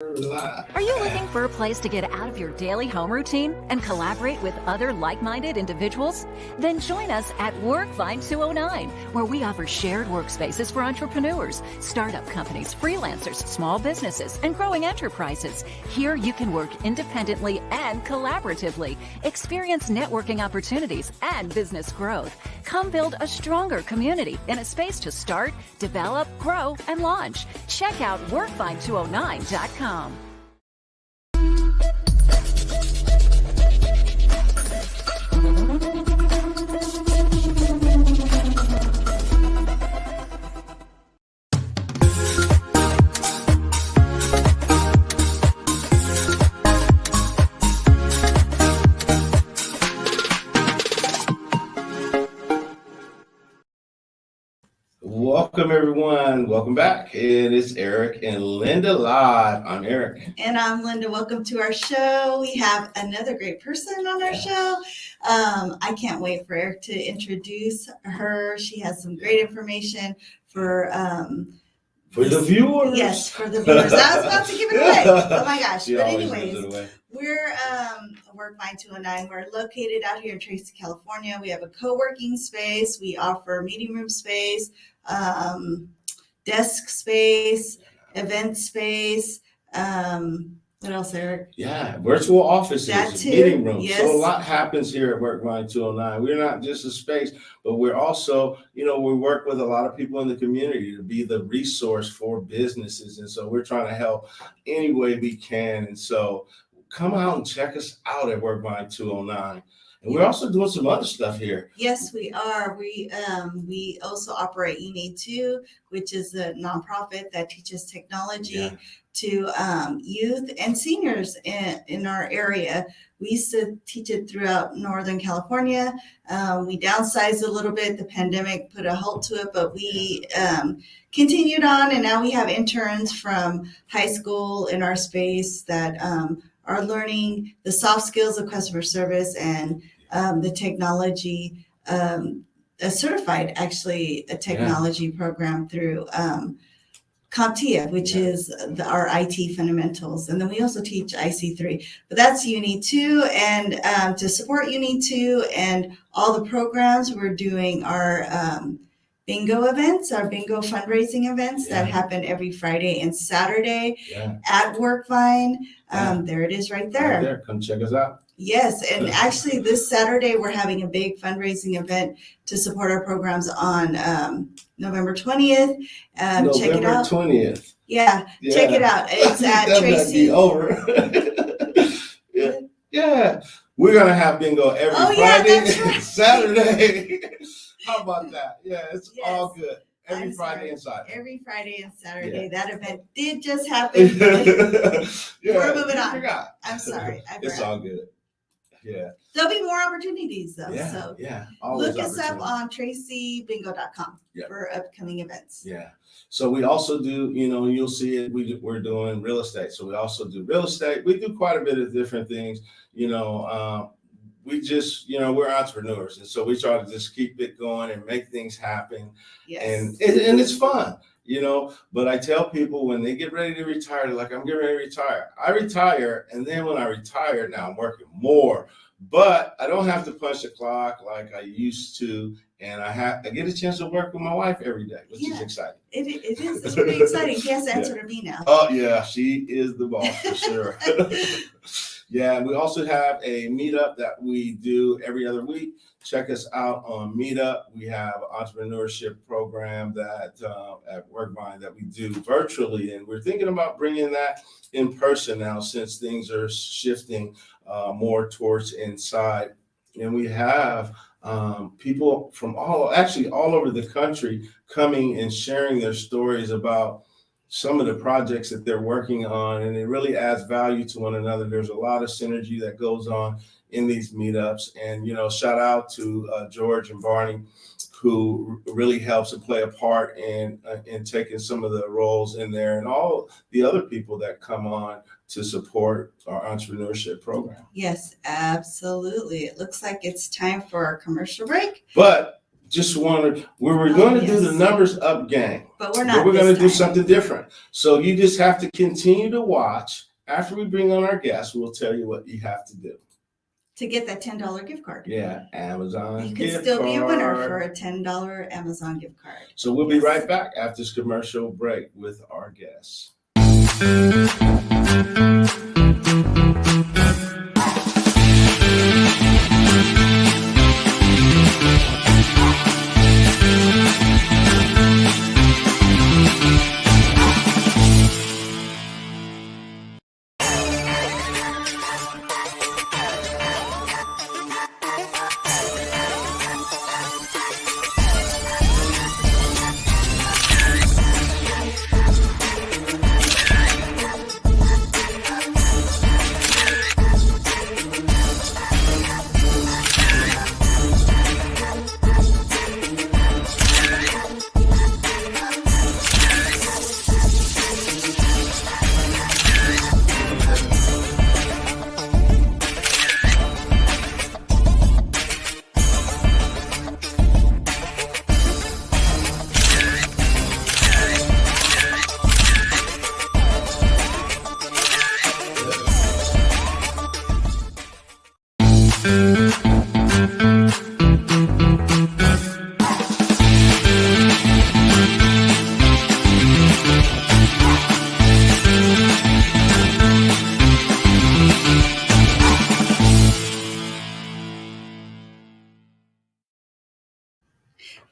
Are you looking for a place to get out of your daily home routine and collaborate with other like-minded individuals? Then join us at Workvine 209, where we offer shared workspaces for entrepreneurs, startup companies, freelancers, small businesses, and growing enterprises. Here you can work independently and collaboratively, experience networking opportunities and business growth. Come build a stronger community in a space to start, develop, grow, and launch. Check out workvine209.com. Welcome, everyone. Welcome back. It is Eric and Linda live. I'm Eric. And I'm Linda. Welcome to our show. We have another great person on our show. I can't wait for Eric to introduce her. She has some great information for the viewers. Yes, for the viewers. I was about to give it away. Oh my gosh. She but always anyways, gives it away. we're Workvine 209. We're located out here in Tracy, California. We have a co-working space. We offer meeting room space, desk space, event space. What else, Eric? Yeah, virtual offices, That too, meeting rooms. yes. So a lot happens here at Workvine 209. We're not just a space, but we're also, we work with a lot of people in the community to be the resource for businesses. And so we're trying to help any way we can. And so come out and check us out at Workvine 209. And we're also doing some other stuff here. Yes, we are. We also operate UNI2, which is a nonprofit that teaches technology to youth and seniors in our area. We used to teach it throughout Northern California. We downsized a little bit. The pandemic put a halt to it, but we continued on, and now we have interns from high school in our space that are learning the soft skills of customer service and the technology, certified actually a technology program through CompTIA, which is our IT fundamentals. And then we also teach IC3, but that's UNI2. And to support UNI2 and all the programs, we're doing our bingo events, our bingo fundraising events that happen every Friday and Saturday at Workvine. There it is right there. Right there. Come check us out. Yes, and actually this Saturday we're having a big fundraising event to support our programs on November 20th. Check it out. November 20th. Yeah, check it out. It's at That might Tracy. be over. yeah. We're going to have bingo every Friday and Saturday. How about that? Yeah, it's all good. Every Friday and Saturday. Every Friday and Saturday. That event did just happen. We're moving on. I'm sorry. It's all good. Yeah. There'll be more opportunities though. So always look us up on tracybingo.com for upcoming events. Yeah. So we also do, you'll see it. We're doing real estate. So we also do real estate. We do quite a bit of different things. We just, we're entrepreneurs. And so we try to just keep it going and make things happen. Yes. And it's fun. But I tell people when they get ready to retire, they're like, I'm getting ready to retire. I retire, and then when I retire, now I'm working more, but I don't have to punch the clock like I used to, and I get a chance to work with my wife every day, which is exciting. It is. It's pretty exciting. She has to answer to me now. Oh, yeah, she is the boss for sure. Yeah, we also have a meetup that we do every other week. Check us out on Meetup. We have an entrepreneurship program that at Workvine that we do virtually, and we're thinking about bringing that in person now since things are shifting more towards inside. And we have people from all over the country coming and sharing their stories about some of the projects that they're working on, and it really adds value to one another. There's a lot of synergy that goes on in these meetups, and shout out to George and Barney, who really helps and play a part in taking some of the roles in there, and all the other people that come on to support our entrepreneurship program. Yes, absolutely. It looks like it's time for our commercial break. But just wanted, we were going to do the yes. numbers up gang, But we're but not we're going to do this time. something different. So you just have to continue to watch. After we bring on our guests, we'll tell you what you have to do. To get that $10 gift card. Yeah, Amazon You could gift still be a winner card. for a $10 Amazon gift card. So we'll be Yes. right back after this commercial break with our guests.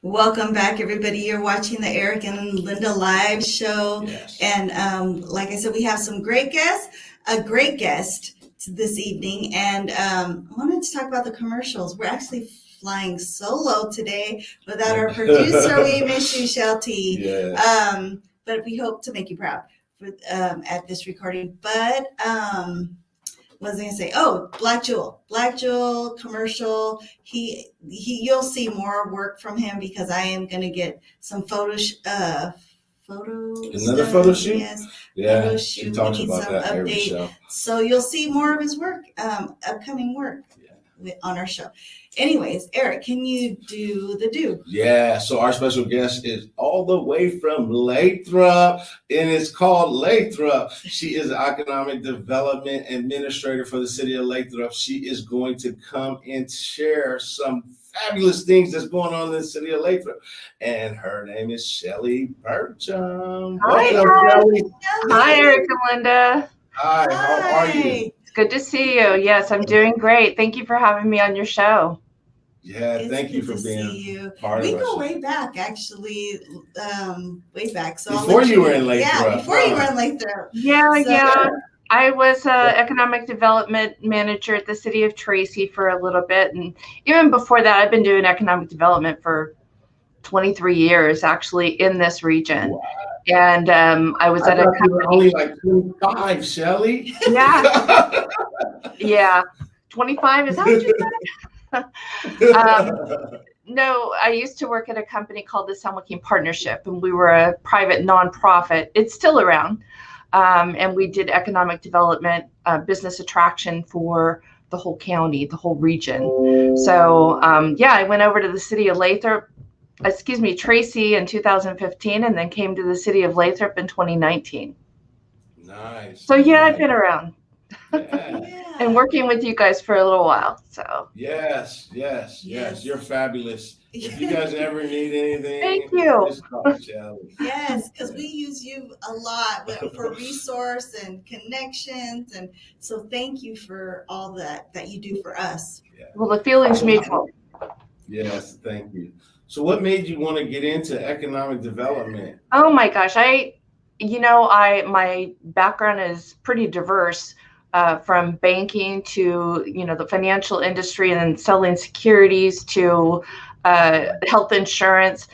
Welcome back, everybody. You're watching the Eric and Linda live show. Yes. And like I said, we have some great guests, a great guest this evening. And I wanted to talk about the commercials. We're actually flying solo today without our producer. We miss you, Shelty. Yes. But we hope to make you proud for, at this recording. But what was I gonna say? Oh, Black Jewel commercial. You'll see more work from him because I am gonna get some photos. Another photo shoot? Yes. Yeah, Photo she shoot. talks We need about some that every update. show. So you'll see more of his work, upcoming work on our show. Anyways, Eric, can you do the do? Yeah, so our special guest is all the way from Lathrop, and it's called Lathrop. She is an economic development administrator for the City of Lathrop. She is going to come and share some fabulous things that's going on in the City of Lathrop. And her name is Shelley Burcham. Hi, Welcome, guys. Shelley. Hi, Eric and Linda. Hi, how are you? It's good to see you. Yes, I'm doing great. Thank you for having me on your show. Yeah, It's thank you good for to being see you. part We of go us. way back, actually, way back. So I'll Before let you were in Lathrop. Yeah, before you huh? were in Lathrop. Yeah, So- yeah. I was economic development manager at the City of Tracy for a little bit. And even before that, I've been doing economic development for 23 years, actually, in this region. Wow. And I was I at a thought you were company. only like 25, Shelley. Yeah, yeah. 25, is that what you said? No, I used to work at a company called the San Joaquin Partnership, and we were a private nonprofit. It's still around. And we did economic development, business attraction for the whole county, the whole region. So, yeah, I went over to the City of Tracy in 2015, and then came to the City of Lathrop in 2019. Nice. So, yeah, nice. I've been around Yeah. and working with you guys for a little while. So, Yes. Yes. You're fabulous. If you guys ever need anything, Thank you. just call Shelley. Yes, because we use you a lot for resource and connections, and so thank you for all that you do for us. well, the feeling's mutual. Yes, thank you. So what made you want to get into economic development? Oh my gosh, my background is pretty diverse, from banking to the financial industry and then selling securities to health insurance,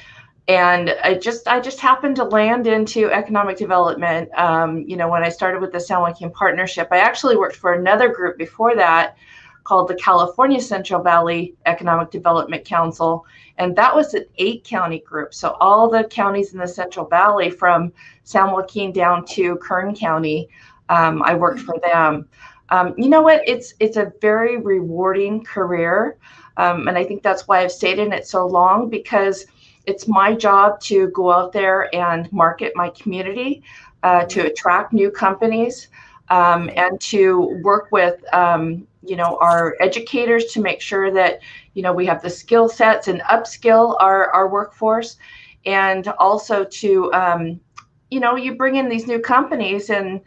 and I just happened to land into economic development. When I started with the San Joaquin Partnership, I actually worked for another group before that called the California Central Valley Economic Development Council. And that was an 8-county group. So all the counties in the Central Valley from San Joaquin down to Kern County, I worked for them. You know what? It's a very rewarding career. And I think that's why I've stayed in it so long, because it's my job to go out there and market my community, to attract new companies, and to work with, our educators to make sure that, we have the skill sets and upskill our workforce. And also to, you bring in these new companies and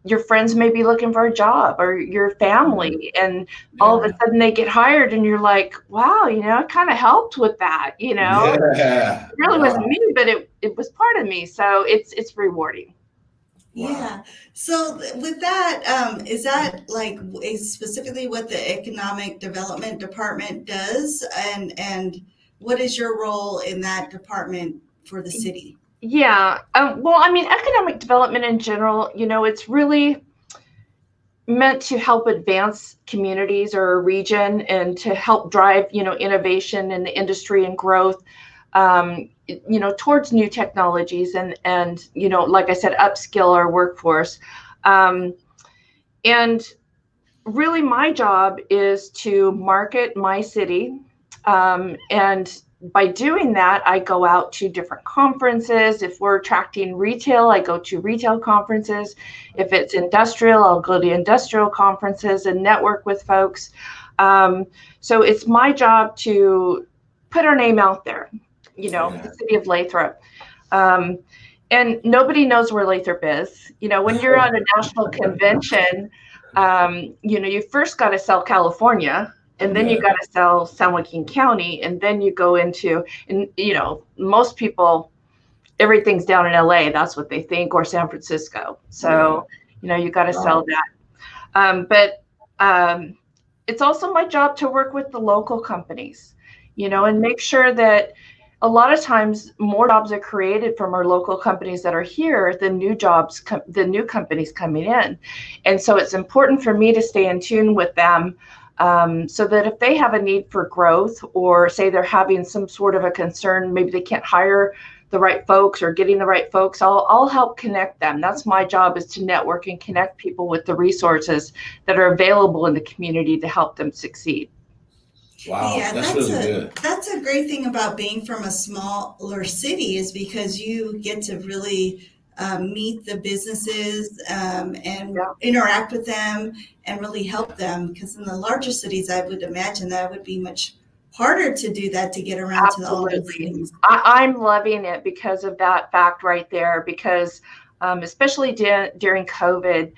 your friends may be looking for a job, or your family, and all of a sudden they get hired and you're like, wow, it kind of helped with that, Yeah. It really wasn't me, but it was part of me. So it's rewarding. Yeah. So with that, is that like specifically what the Economic Development Department does? And what is your role in that department for the city? Yeah. Well, economic development in general, it's really meant to help advance communities or a region, and to help drive, innovation in the industry and growth, towards new technologies, and like I said, upskill our workforce. And really my job is to market my city, and by doing that, I go out to different conferences. If we're attracting retail, I go to retail conferences. If it's industrial, I'll go to industrial conferences and network with folks. So it's my job to put our name out there, the City of Lathrop. And nobody knows where Lathrop is. When you're at a national convention, you first got to sell California. And then you got to sell San Joaquin County, and then you go into, and most people, everything's down in LA. That's what they think, or San Francisco. So, you got to sell that. But it's also my job to work with the local companies, and make sure that a lot of times more jobs are created from our local companies that are here than new jobs, the new companies coming in. And so it's important for me to stay in tune with them. So that if they have a need for growth, or say they're having some sort of a concern, maybe they can't hire the right folks or getting the right folks, I'll help connect them. That's my job, is to network and connect people with the resources that are available in the community to help them succeed. Wow, Yeah, that's really good. That's a great thing about being from a smaller city, is because you get to really meet the businesses, and interact with them and really help them. Because in the larger cities, I would imagine that would be much harder to do that, to get around Absolutely. to all those things. I'm loving it because of that fact right there, because especially during COVID,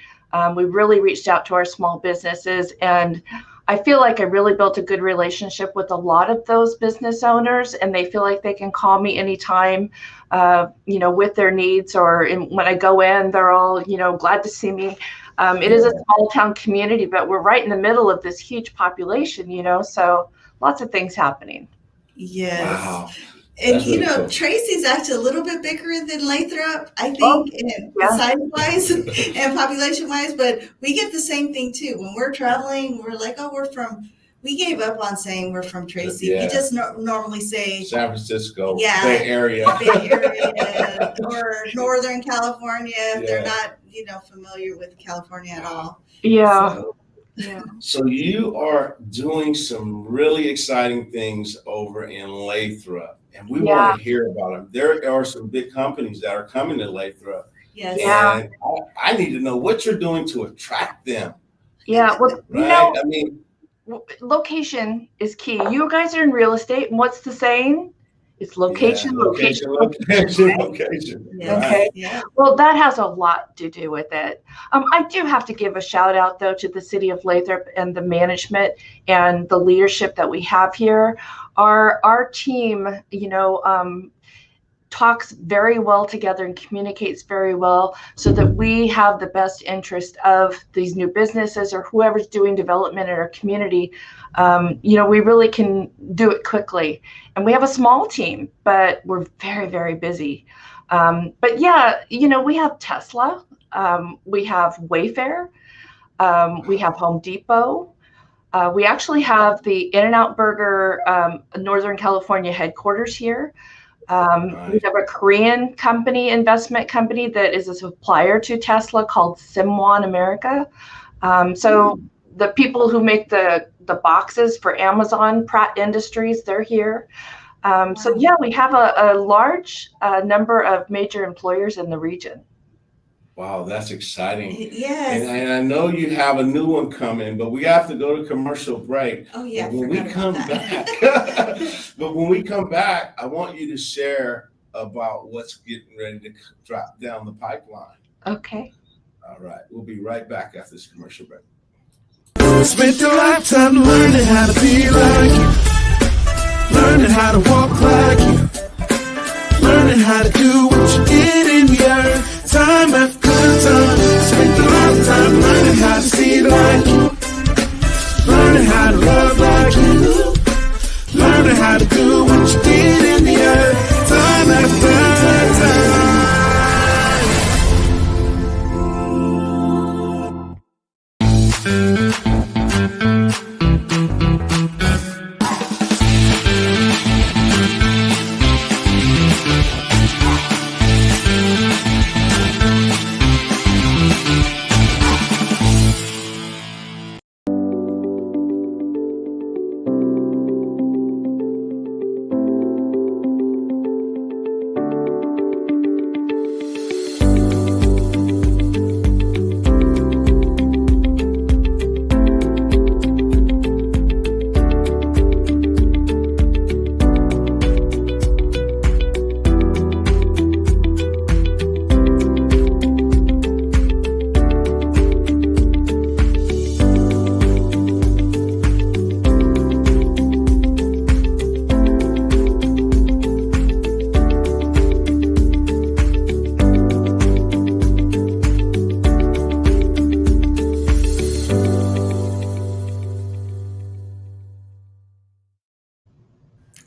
we really reached out to our small businesses, and I feel like I really built a good relationship with a lot of those business owners, and they feel like they can call me anytime, with their needs, or when I go in, they're all, glad to see me. It is a small town community, but we're right in the middle of this huge population, so lots of things happening. Yes. Wow. And That's really cool. Tracy's actually a little bit bigger than Lathrop, I think, size-wise and population-wise, but we get the same thing too. When we're traveling, we're like, we gave up on saying we're from Tracy. Yeah. We just normally say San Francisco, Yeah. Bay Area. Bay Area or Northern California. If they're not, familiar with California at all. Yeah. So you are doing some really exciting things over in Lathrop, and we want to hear about them. There are some big companies that are coming to Lathrop. Yes. And I need to know what you're doing to attract them. Yeah. Well, right? Location is key. You guys are in real estate, and what's the saying? It's location. Location. Yeah. Okay. Yeah. Well, that has a lot to do with it. I do have to give a shout out, though, to the City of Lathrop and the management and the leadership that we have here. Our team, talks very well together and communicates very well, so that we have the best interest of these new businesses or whoever's doing development in our community. We really can do it quickly. And we have a small team, but we're very, very busy. But we have Tesla, we have Wayfair, we have Home Depot. We actually have the In-N-Out Burger Northern California headquarters here. We have a Korean investment company that is a supplier to Tesla called Simwan America. So the people who make the boxes for Amazon, Pratt Industries, they're here. So yeah, we have a large number of major employers in the region. Wow, that's exciting. Yes. And I know you have a new one coming, but we have to go to commercial break. Oh yeah. But when we come back, but when we come back, I want you to share about what's getting ready to drop down the pipeline. Okay. All right, we'll be right back after this commercial break. Spent a lifetime learning how to be like you, learning how to walk like you, learning how to do what you did in the earth. Time after time, spent a lifetime learning how to see like you, learning how to love like you, learning how to do what you did in the earth. Time after time.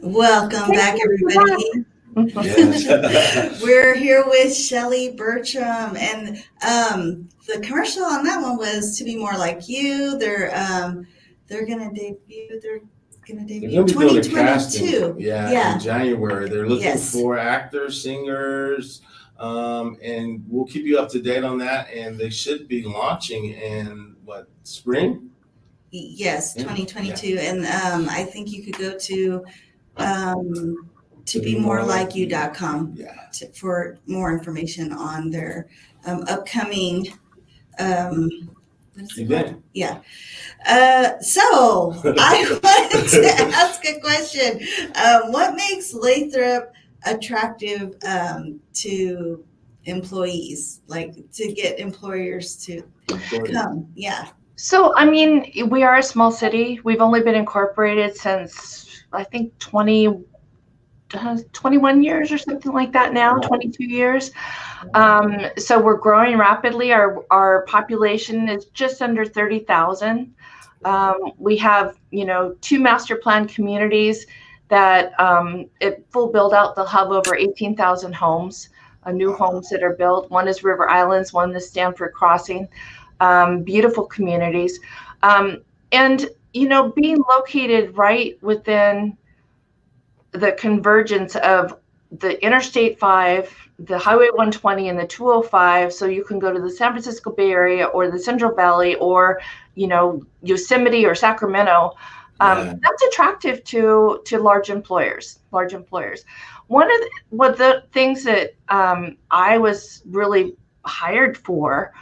Welcome back, everybody. Yes. We're here with Shelley Burcham, and the commercial on that one was To Be More Like You. They're gonna debut. They're gonna They're debut gonna be doing a casting, 2022. yeah, in January. They're looking Yes. for actors, singers, and we'll keep you up to date on that. And they should be launching in what, spring? Yes, Yeah. 2022, and I think you could go to tobemorelikeYou.com Yeah. for more information on their upcoming what is it called? Event. Yeah. So I wanted to ask a question. What makes Lathrop attractive to employees, like to get employers to come? Yeah. So, I mean, we are a small city. We've only been incorporated since, I think, 21 years or something like that now, 22 years. So we're growing rapidly. Our population is just under 30,000. We have, 2 master plan communities that it full build out. They'll have over 18,000 homes, new homes that are built. One is River Islands, one is Stanford Crossing. Beautiful communities. And, being located right within the convergence of the Interstate 5, the Highway 120, and the 205, so you can go to the San Francisco Bay Area or the Central Valley or, Yosemite or Sacramento. That's attractive to large employers. One of the things that I was really hired for,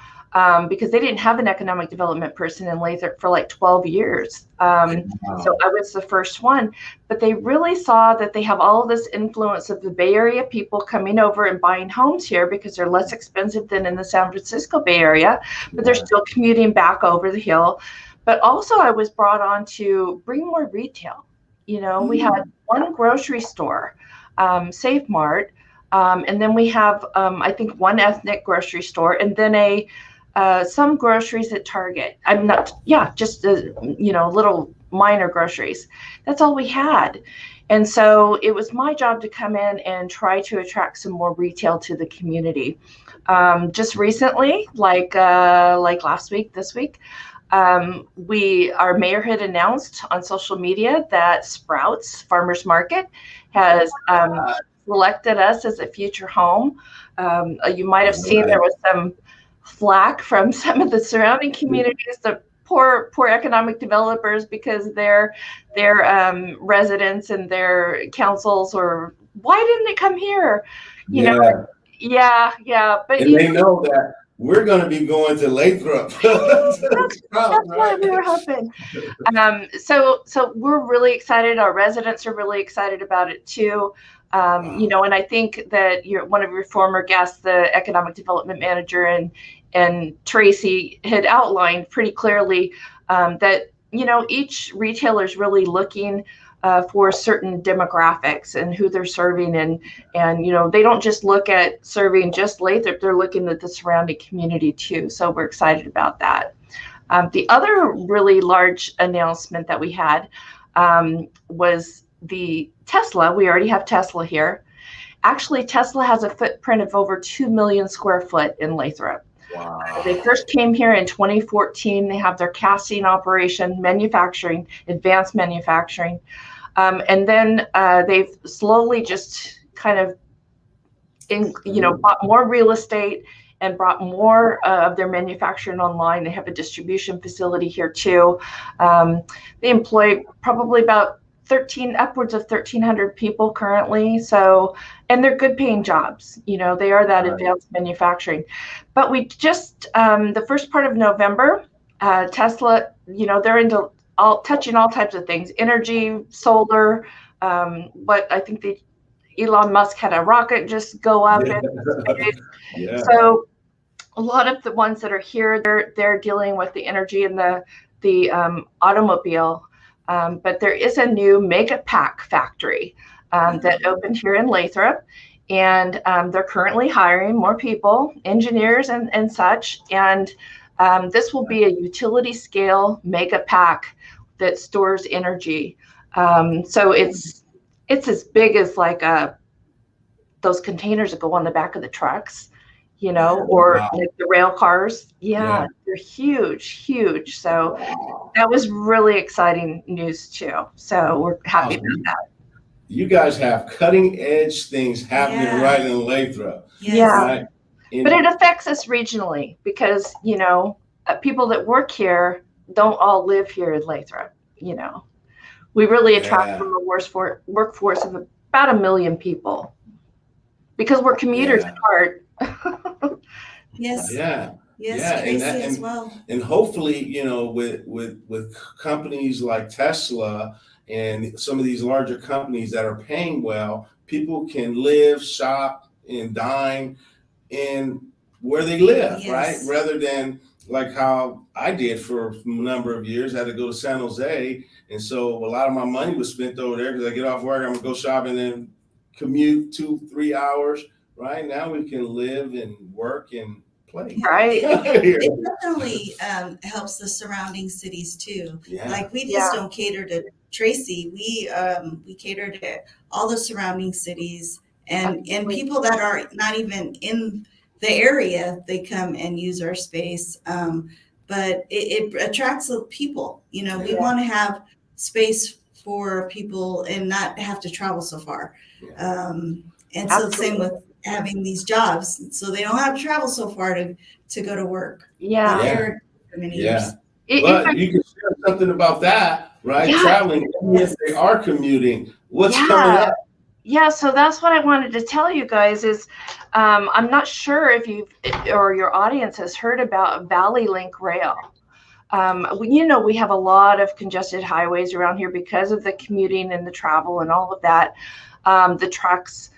because they didn't have an economic development person in Lathrop for like 12 years. So I was the first one, but they really saw that they have all this influence of the Bay Area people coming over and buying homes here because they're less expensive than in the San Francisco Bay Area, but they're still commuting back over the hill. But also I was brought on to bring more retail. We had one grocery store, Safe Mart, and then we have, I think, one ethnic grocery store, and then some groceries at Target. Just little minor groceries. That's all we had. And so it was my job to come in and try to attract some more retail to the community. Just recently, like this week, our mayor had announced on social media that Sprouts Farmers Market has selected us as a future home. You might have seen there was some flack from some of the surrounding communities, the poor economic developers, because their residents and their councils, or why didn't it come here? You know, yeah. But and they know that we're going to be going to Lathrop. That's why we were hoping. So we're really excited. Our residents are really excited about it too. You know, and I think that one of your former guests, the economic development manager, and Tracy had outlined pretty clearly that, you know, each retailer is really looking for certain demographics and who they're serving, and you know, they don't just look at serving just Lathrop, they're looking at the surrounding community too. So we're excited about that. The other really large announcement that we had was the Tesla. We already have Tesla here. Actually, Tesla has a footprint of over 2 million square foot in Lathrop. Wow. They first came here in 2014. They have their casting operation, manufacturing, advanced manufacturing. And then they've slowly just kind of, bought more real estate and brought more of their manufacturing online. They have a distribution facility here too. They employ probably about upwards of 1,300 people currently. So, and they're good paying jobs. You know, they are that advanced manufacturing. But we just, the first part of November, Tesla, you know, they're into touching all types of things, energy, solar, but I think Elon Musk had a rocket just go up in space. Yeah. So a lot of the ones that are here, they're dealing with the energy and the automobile. But there is a new mega pack factory that opened here in Lathrop, and they're currently hiring more people, engineers and such. And this will be a utility scale mega pack that stores energy. So it's as big as like those containers that go on the back of the trucks, you know, or like the rail cars. Yeah, they're huge. So that was really exciting news too. So we're happy about that. You guys have cutting edge things happening right in Lathrop. Yeah. Right? But it affects us regionally because, you know, people that work here don't all live here in Lathrop. You know, we really attract from a workforce of about 1 million people because we're commuters at heart. Yes. Yeah. Tracy as well. And hopefully, you know, with companies like Tesla and some of these larger companies that are paying well, people can live, shop, and dine in where they live, right? Rather than like how I did for a number of years. I had to go to San Jose. And so a lot of my money was spent over there because I get off work, I'm gonna go shop and then commute 2-3 hours. Right now we can live and work and play. Right. It definitely helps the surrounding cities too. Yeah. Like we just don't cater to Tracy. We cater to all the surrounding cities and people that are not even in the area, they come and use our space. But it attracts the people. You know, we want to have space for people and not have to travel so far. And so the same with having these jobs, so they don't have to travel so far to go to work. Yeah. But you can share something about that, right? Traveling, if they are commuting, what's coming up? Yeah, so that's what I wanted to tell you guys is I'm not sure if or your audience has heard about Valley Link Rail. You know, we have a lot of congested highways around here because of the commuting and the travel and all of that. The trucks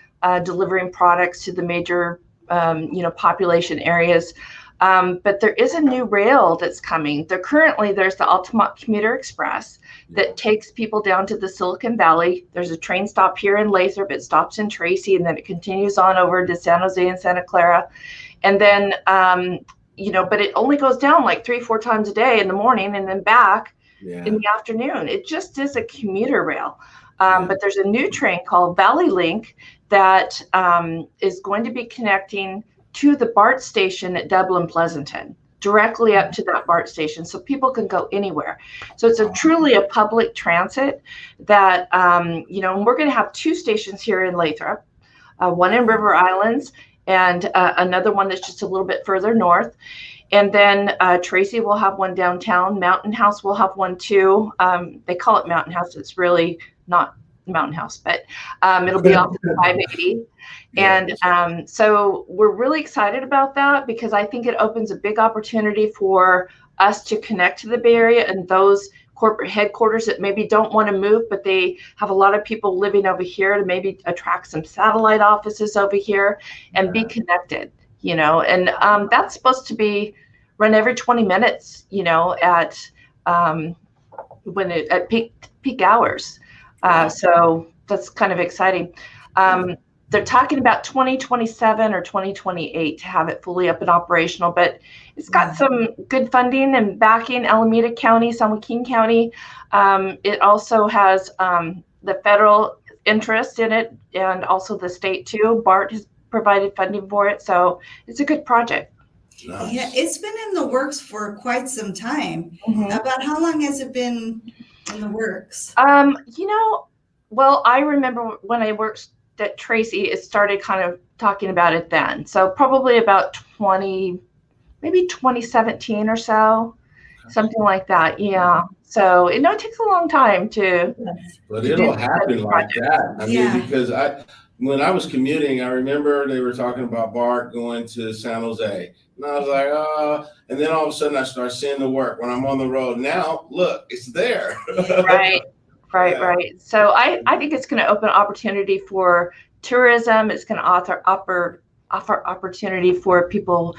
delivering products to the major, population areas. But there is a new rail that's coming. There's the Altamont Commuter Express that takes people down to the Silicon Valley. There's a train stop here in Lathrop. It stops in Tracy, and then it continues on over to San Jose and Santa Clara. And then, but it only goes down like 3-4 times a day in the morning and then back in the afternoon. It just is a commuter rail. But there's a new train called Valley Link that is going to be connecting to the BART station at Dublin Pleasanton, directly up to that BART station, so people can go anywhere. So it's truly a public transit that, and we're going to have 2 stations here in Lathrop, one in River Islands and another one that's just a little bit further north. And then Tracy will have one downtown. Mountain House will have one too. They call it Mountain House. It's really not Mountain House, but it'll be off the 580. And so we're really excited about that because I think it opens a big opportunity for us to connect to the Bay Area and those corporate headquarters that maybe don't want to move, but they have a lot of people living over here to maybe attract some satellite offices over here and be connected, you know. And that's supposed to be run every 20 minutes, you know, at peak hours. So that's kind of exciting. They're talking about 2027 or 2028 to have it fully up and operational, but it's got some good funding and backing. Alameda County, San Joaquin County. It also has the federal interest in it and also the state too. BART has provided funding for it. So it's a good project. Nice. Yeah, it's been in the works for quite some time. Mm-hmm. About how long has it been in the works? You know, well, I remember when I worked at Tracy, it started kind of talking about it then. So probably about maybe 2017 or so, something like that. Yeah. So it takes a long time to. But it'll happen like that. I mean, because when I was commuting, I remember they were talking about BART going to San Jose. And I was like, and then all of a sudden I start seeing the work when I'm on the road. Now, look, it's there. Right. So I think it's going to open opportunity for tourism. It's going to offer opportunity for people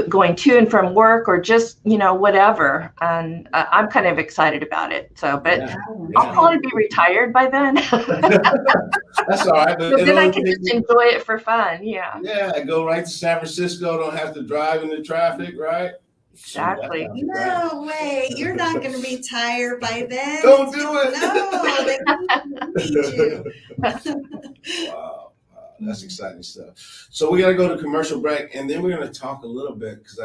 going to and from work or just, whatever. And I'm kind of excited about it. So, but I'll probably be retired by then. That's all right. But then I can just enjoy it for fun. Yeah. Yeah. Go right to San Francisco. Don't have to drive in the traffic, right? Exactly. No way. You're not going to retire by then. Don't do it. No, they need you. Wow. That's exciting stuff. So we got to go to commercial break, and then we're going to talk a little bit because I know